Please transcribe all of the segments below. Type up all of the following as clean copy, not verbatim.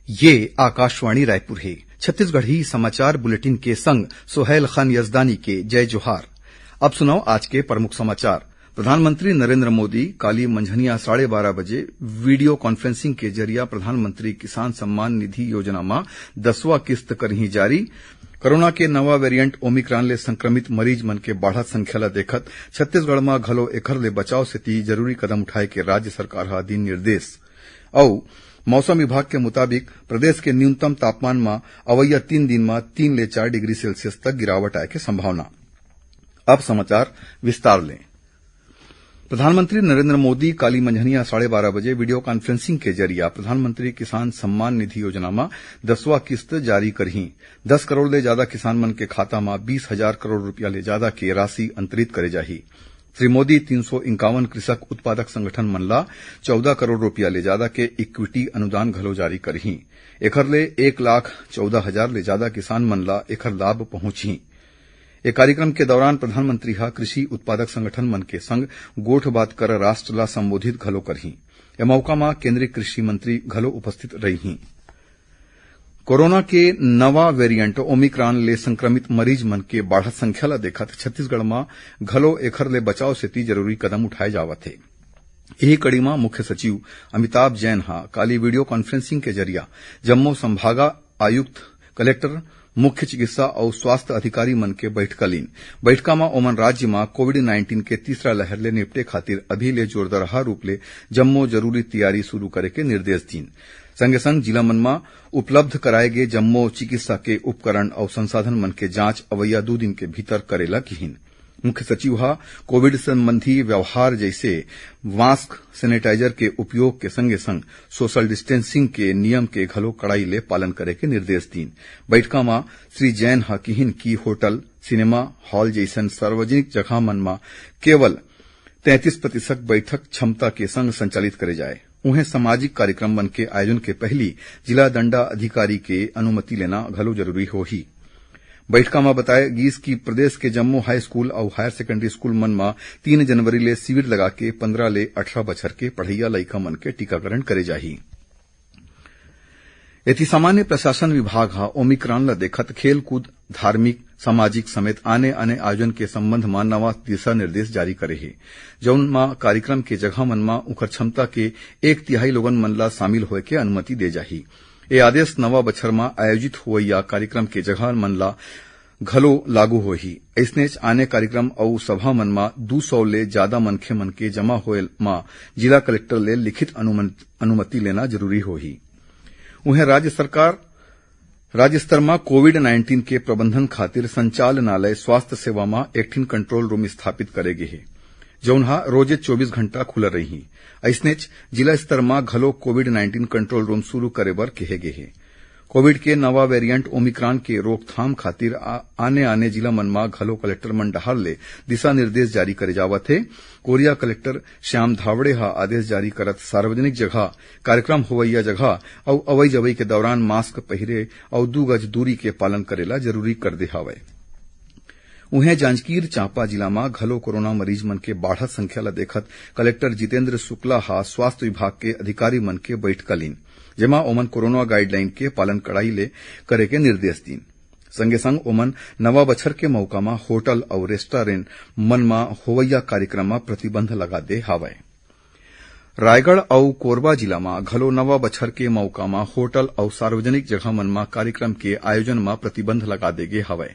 ये आकाशवाणी रायपुर है। छत्तीसगढ़ी समाचार बुलेटिन के संग सोहेल खान यजदानी के जय जोहार। अब सुनाओ आज के प्रमुख समाचार। प्रधानमंत्री नरेंद्र मोदी काली मंझनिया 12:30 बजे वीडियो कॉन्फ्रेंसिंग के जरिया प्रधानमंत्री किसान सम्मान निधि योजना में 10वां किस्त करही जारी। कोरोना के नवा वेरिएंट ओमिक्रॉन ले संक्रमित मरीज मन के बढ़त संख्या ल देखत छत्तीसगढ़ में घलो एखर ले बचाव सेती जरूरी कदम उठाए के राज्य सरकार ह दिन निर्देश। मौसम विभाग के मुताबिक प्रदेश के न्यूनतम तापमान में अवैया 3 दिन में 3 ले 4 डिग्री सेल्सियस तक गिरावट आए के संभावना। अब समाचार विस्तार लें। प्रधानमंत्री नरेंद्र मोदी काली मंझनिया 12:30 बजे वीडियो कॉन्फ्रेंसिंग के जरिया प्रधानमंत्री किसान सम्मान निधि योजना में 10वां किस्त जारी करही। 10 करोड़ ले ज्यादा किसान मन के खाता में 20,000 करोड़ रुपया ले ज्यादा के राशि अंतरित करे जाही। श्री मोदी 351 कृषक उत्पादक संगठन मन ला 14 करोड़ रुपया ले ज्यादा के इक्विटी अनुदान घलो जारी करही। एखर ले 1,14,000 ले ज्यादा किसान मन ला एखर लाभ पहुंचही। ए कार्यक्रम के दौरान प्रधानमंत्री हा कृषि उत्पादक संगठन मन के संग गोठबात कर राष्ट्र ला संबोधित घलो करही। ए मौका में केंद्रीय कृषि मंत्री घलो उपस्थित रही। कोरोना के नवा वेरिएंट ओमिक्रॉन ले संक्रमित मरीज मन के बढ़त संख्या ल देखत छत्तीसगढ़ में घलो एखर ले बचाव सेती जरूरी कदम उठाए जावत है। यही कड़ी में मुख्य सचिव अमिताभ जैन हा काली वीडियो कॉन्फ्रेंसिंग के जरिया जम्मू संभागा आयुक्त कलेक्टर मुख्य चिकित्सा और स्वास्थ्य अधिकारी मन के बैठका लीन। बैठका में ओमन राज्य में कोविड-19 के तीसरा लहर ले निपटे खातिर अभी ले जोरदार रूप ले जम्मो जरूरी तैयारी शुरू करे के निर्देश दीन। संगे संग जिला मन में उपलब्ध कराए गए जम्मो चिकित्सा के उपकरण और संसाधन मन के जांच अवैया 2 दिन के भीतर करेला किहिन। मुख्य सचिव हा कोविड संबंधी व्यवहार जैसे मास्क सैनिटाइजर के उपयोग के संगे संग सोशल डिस्टेंसिंग के नियम के घलो कड़ाई ले पालन करे के निर्देश दीन। बैठका में श्री जैन हा किहिन की होटल सिनेमा हॉल जैसन सार्वजनिक जगह मन में केवल 33% बैठक क्षमता के संग संचालित करे जाए। उन्हें सामाजिक कार्यक्रम मन के आयोजन के पहली जिला दंडा अधिकारी के अनुमति लेना घलो जरूरी होही। बैठका में बताया गीस की प्रदेश के जम्मू हाई स्कूल और हायर सेकेंडरी स्कूल मन में 3 जनवरी ले शिविर लगा के 15 ले 18 बछर के पढ़इया लइका मन के टीकाकरण करे जाही। एथी सामान्य प्रशासन विभाग हा ओमिक्रॉन ल देखत खेल कूद धार्मिक सामाजिक समेत आने आयोजन के संबंध में नवा दिशा निर्देश जारी करे है। जौन में कार्यक्रम के जगह मन में उखर क्षमता के 1/3 लोगन मन ला शामिल होए के अनुमति दे जाही। ये आदेश नवा बछर में आयोजित हुआ कार्यक्रम के जगह मन ला घलो लागू होही। ऐसने आने कार्यक्रम और सभा मन में 200 ले ज्यादा मनखे मन के जमा होए में जिला कलेक्टर ले लिखित अनुमति लेना जरूरी होही। उन्हें राज्य स्तर में कोविड-19 के प्रबंधन खातिर संचालनालय स्वास्थ्य सेवा में एक्टिन कंट्रोल रूम स्थापित करे गे है, जौन हा रोजे 24 घंटा खुला रही। ऐसने जिला स्तर में घलो कोविड-19 कंट्रोल रूम शुरू करे बर कहे गे है। कोविड के नवा वेरिएंट ओमिक्रॉन के रोकथाम खातिर आने जिला मन में घलो कलेक्टर मन डहार ले दिशा निर्देश जारी करे जावत है। कोरिया कलेक्टर श्याम धावड़े हा आदेश जारी करत सार्वजनिक जगह कार्यक्रम होवैया जगह और अवई जवई के दौरान मास्क पहिरे और 2 गज दूरी के पालन करेला जरूरी कर दे हावय। उन्हें जांजगीर चांपा जिला में घलो कोरोना मरीज मन के बढ़त संख्या ल देखत कलेक्टर जितेंद्र शुक्ला हा स्वास्थ्य विभाग के अधिकारी मन के बैठका लीन, जेमा ओमन कोरोना गाइडलाइन के पालन कड़ाई ले करे के निर्देश दीन। संगे संग ओमन नवा बछर के मौका में होटल और रेस्टोरेंट मन में होवैया कार्यक्रम में प्रतिबंध लगा दे हावय। रायगढ़ और कोरबा जिला में घलो नवा बछर के मौका में होटल और सार्वजनिक जगह मन में कार्यक्रम के आयोजन में प्रतिबंध लगा दे गे हावय।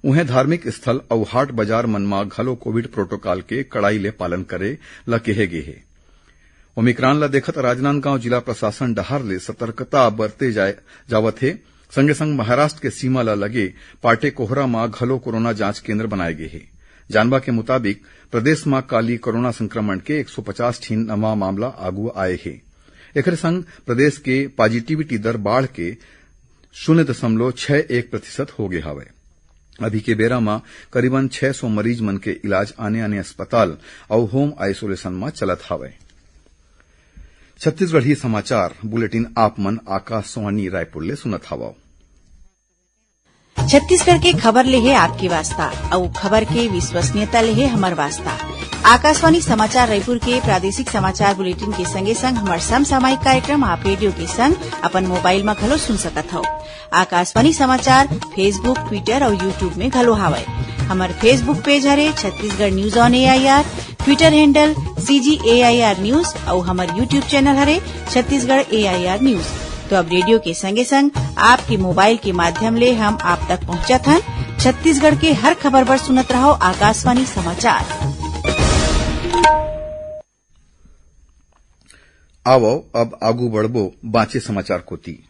उन्हें धार्मिक स्थल और हाट बाजार मन में घलो कोविड प्रोटोकॉल के कड़ाई ले पालन करे ल कहे गे है। ओमिक्रॉन ला देखत राजनांदगांव जिला प्रशासन डहार ले सतर्कता बरते जावत है। संगे संग महाराष्ट्र के सीमा ला लगे पाटे कोहरा में घलो कोरोना जांच केंद्र बनाए गए हैं। जानबा के मुताबिक प्रदेश में काली कोरोना संक्रमण के 150 ठीन नवा मामला आगू आए हैं। एक संग प्रदेश के पॉजिटिविटी दर बढ़ के 0.61% हो गए हावय। अभी के बेरा में करीबन 600 मरीज मन के इलाज आने अस्पताल और होम आइसोलेशन में चलत हावय। छत्तीसगढ़ी समाचार बुलेटिन आप मन आकाशवाणी रायपुर ले सुनत हवो। छत्तीसगढ़ के खबर ले है आपके वास्ता और खबर के विश्वसनीयता ले है हमर वास्ता। आकाशवाणी समाचार रायपुर के प्रादेशिक समाचार बुलेटिन के संगे संग हमार समसामयिक कार्यक्रम आप रेडियो के संग अपन मोबाइल में घलो सुन सकत हव। आकाशवाणी समाचार फेसबुक, ट्विटर और यूट्यूब में घलो हावय। हमार फेसबुक पेज हरे Chhattisgarh news on AIR, Twitter handle CGAIR news और हमार यूट्यूब चैनल हरे छत्तीसगढ़ AIR न्यूज। तो अब रेडियो के संगे संग आपके मोबाइल के माध्यम ले हम आप तक पहुंचत हन। छत्तीसगढ़ के हर खबर पर सुनत रहो आकाशवाणी समाचार। आवो अब आगू बढ़बो बाँचे समाचार कोती।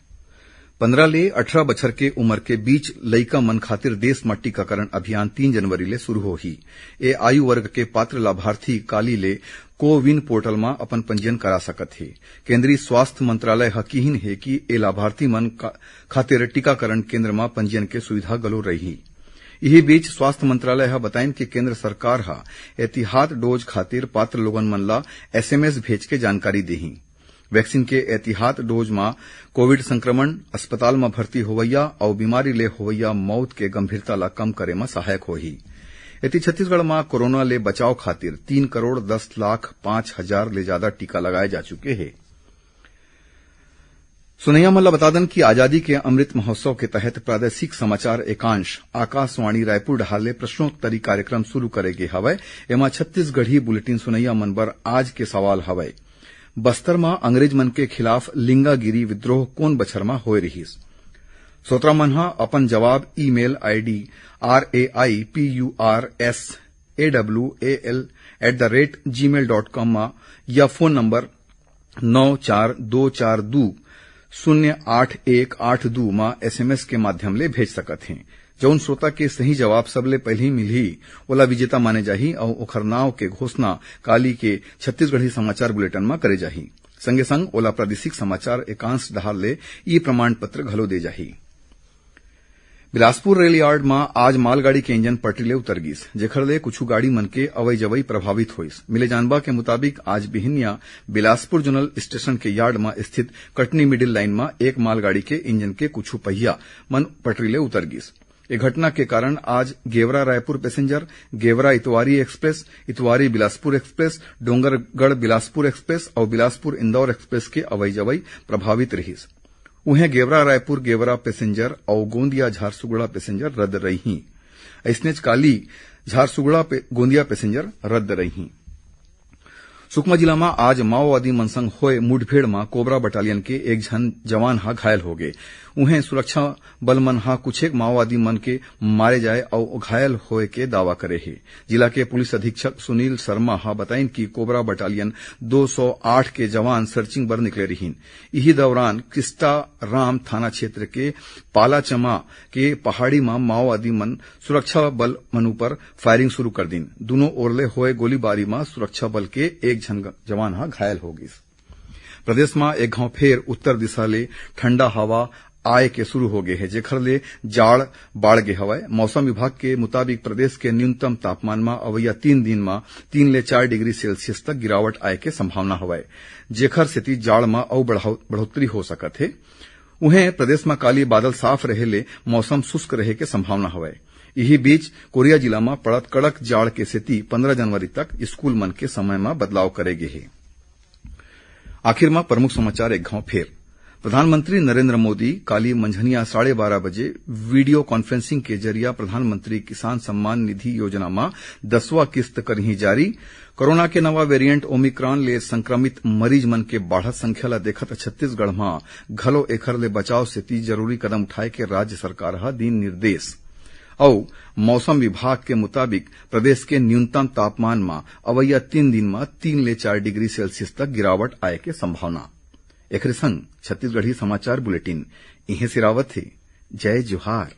15 ले 18 बछर के उम्र के बीच लइका मन खातिर देश म टीकाकरण अभियान 3 जनवरी ले शुरू होही। ए आयु वर्ग के पात्र लाभार्थी काली ले कोविन पोर्टल में अपन पंजीयन करा सकत हे। केंद्रीय स्वास्थ्य मंत्रालय ह कीहिन हे कि ए लाभार्थी मन खातिर टीकाकरण केंद्र में पंजीयन के सुविधा गलो रही। इही बीच स्वास्थ्य मंत्रालय ह बताइन कि केंद्र सरकार ह एहतियात डोज खातिर पात्र लोगन मन ला SMS भेज के जानकारी देही। वैक्सीन के एहतियात डोज में कोविड संक्रमण, अस्पताल में भर्ती होवैया और बीमारी ले होवैया मौत के गंभीरता ला कम करे में सहायक होही। एती छत्तीसगढ़ में कोरोना ले बचाव खातिर 3,10,05,000 ले ज्यादा टीका लगाए जा चुके हैं। सुनैया मन ला बता दन कि आजादी के अमृत महोत्सव के तहत प्रादेशिक समाचार एकांश आकाशवाणी रायपुर डहाले प्रश्नोत्तरी कार्यक्रम शुरू करेगे हवय। एमा छत्तीसगढ़ी बुलेटिन सुनैया मन बर आज के सवाल हवय। बस्तर में अंग्रेज मन के खिलाफ लिंगागिरी विद्रोह कोन बछर में होए रहिस? श्रोता मन ह अपन जवाब ईमेल आईडी raipursawl@gmail.com में या फोन नंबर 9424208182 में SMS के माध्यम ले भेज सकत हैं। जौन श्रोता के सही जवाब सबले पहले मिलही ओला विजेता माने जाही और ओखर नाव के घोषणा काली के छत्तीसगढ़ी समाचार बुलेटिन में करे जाही। संगे संग ओला प्रादेशिक समाचार एकांश डहाल ले ई प्रमाण पत्र घलो दे जाही। बिलासपुर रेल यार्ड में आज मालगाड़ी के इंजन पटरी ले उतर गिस, जेखर ले कुछ गाड़ी मन के अवई जवई प्रभावित होइस। मिले जानबा के मुताबिक आज बिहनिया बिलासपुर जोनल स्टेशन के यार्ड में स्थित कटनी मिडिल लाइन में एक मालगाड़ी के इंजन के कुछ पहिया मन पटरी ले उतर गिस। ये घटना के कारण आज Gevra Raipur passenger, Gevra Itwari express, Itwari Bilaspur express, Dongargarh Bilaspur express और बिलासपुर इंदौर एक्सप्रेस के अवई जवई प्रभावित रहिस। उन्हें गेवरा रायपुर गेवरा पैसेंजर और गोंदिया झारसुगुड़ा पैसेंजर रद्द रही। ऐसने काली झारसुगुड़ा गोंदिया पैसेंजर रद्द रही। सुकमा जिला में आज माओवादी मन संग होए मुठभेड़ में कोबरा बटालियन के एक जवान हा घायल हो गए। उन्हें सुरक्षा बल मन हा कुछेक माओवादी मन के मारे जाए और घायल होए के दावा करे है। जिला के पुलिस अधीक्षक सुनील शर्मा हा बताइन कि कोबरा बटालियन 208 के जवान सर्चिंग बर निकले रहीन। इही दौरान किस्टा राम थाना क्षेत्र के पालाचमा के पहाड़ी में माओवादी मन सुरक्षा बल मन पर फायरिंग शुरू कर दीन। दोनों ओरले होए गोलीबारी में सुरक्षा बल के एक जवान हा घायल हो गई। प्रदेश में एक घाव फेर उत्तर दिशा ले ठंडा हवा आए के शुरू हो गए है, जेखर ले जाड़ बाढ़ गे हवय। मौसम विभाग के मुताबिक प्रदेश के न्यूनतम तापमान में अवैया 3 दिन में 3 ले 4 डिग्री सेल्सियस तक गिरावट आए के संभावना हवय, जेखर सेती जाड़ में और बढ़ोतरी हो सकत है। उन्हें प्रदेश में काली बादल साफ रहे ले मौसम शुष्क रहे के संभावना हवय। यही बीच कोरिया जिला में पड़त कड़क जाड़ के सेती 15 जनवरी तक स्कूल मन के समय में बदलाव करेगे है। आखिर में प्रमुख समाचार एक घाव फेर। प्रधानमंत्री नरेंद्र मोदी काली मंझनिया 12:30 बजे वीडियो कॉन्फ्रेंसिंग के जरिया प्रधानमंत्री किसान सम्मान निधि योजना में 10वां किस्त करही जारी। कोरोना के नवा वेरिएंट ओमिक्रॉन ले संक्रमित मरीज मन के बढ़त संख्या ला देखत छत्तीसगढ़ में घलो एखर ले बचाव सेती जरूरी कदम उठाए के राज्य सरकार हा दिन निर्देश। और मौसम विभाग के मुताबिक प्रदेश के न्यूनतम तापमान में अवैया 3 दिन में 3 ले 4 डिग्री सेल्सियस तक गिरावट आए के संभावना। एक संग छत्तीसगढ़ी समाचार बुलेटिन इहे सिरावत है। जय जोहार।